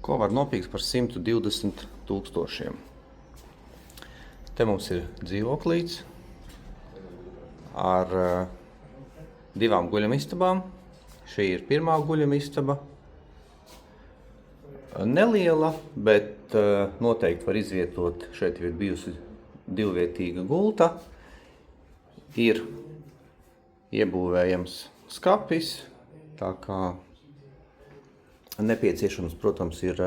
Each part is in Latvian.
Ko var nopirkt par 120 000. Te mums ir dzīvoklīts ar divām guļamistabām. Šī ir pirmā guļamistaba. Neliela, bet noteikti var izvietot. Šeit ir bijusi divvietīga gulta. Ir iebūvējams skapis, tā kā nepieciešams, protams, ir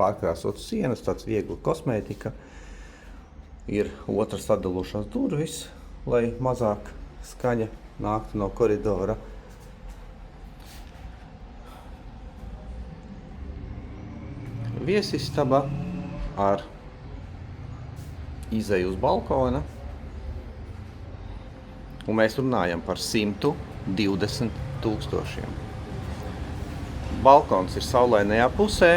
pārkrāsot sienas, tāds viegla kosmētika. Ir otras atdalošās durvis, lai mazāk skaņa nāktu no koridora. Viesistaba ar izeju uz balkona. Un mēs runājam par 120 000. Balkons ir saulainajā pusē.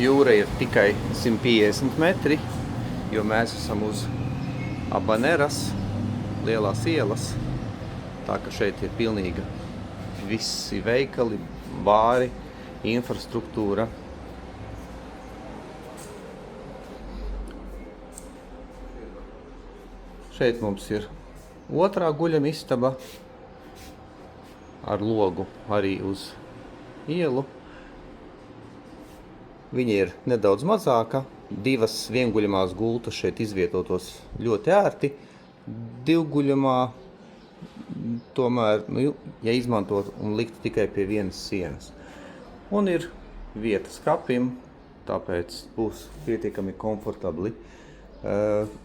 Jūra ir tikai 150 metri, jo mēs esam uz Abaneras lielās ielas. Tā ka šeit ir pilnīga visi veikali, bāri, infrastruktūra. Šeit mums ir otrā guļamistaba ar logu arī uz ielu. Viņa ir nedaudz mazāka. Divas vienguļamās gultas šeit izvietotos ļoti ērti. Divguļamā tomēr, ja izmantot un likt tikai pie vienas sienas. Un ir vieta skapim, tāpēc būs pietiekami komfortabli.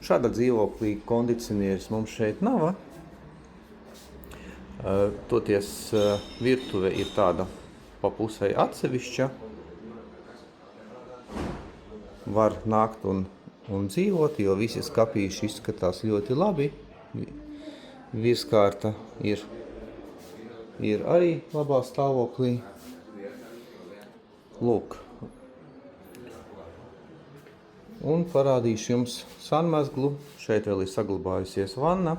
Šāda dzīvoklī kondicionieris mums šeit nav. Toties virtuve ir tāda pa pusei atsevišķa. Var nākt un dzīvot, jo visi skapīši izskatās ļoti labi. Virskārta ir arī labā stāvoklī. Lūk. Un parādīšu jums sanmezglu. Šeit vēl ir saglabājusies vanna.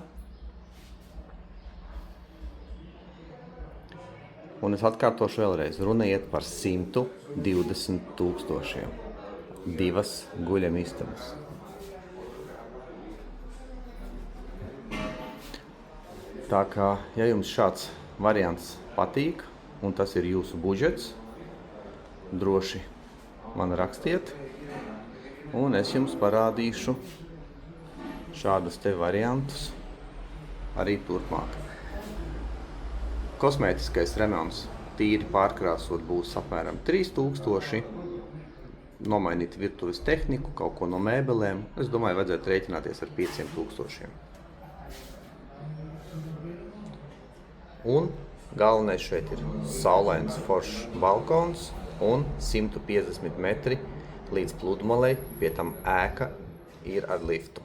Un es atkārtošu vēlreiz. Runa iet par 120 000. Divas guļamistabas. Tā kā, ja jums šāds variants patīk, un tas ir jūsu budžets, droši man rakstiet. Un es jums parādīšu šādas te variantus arī turpmāk. Kosmētiskais remonts tīri pārkrāsot būs apmēram 3000. Nomainīt virtuves tehniku, kaut ko no mēbelēm. Es domāju, vajadzētu rēķināties ar 5000. Un galvenais šeit ir saulains foršs balkons un 150 metri līdz pludmalei, pie tam ēka ir ar liftu.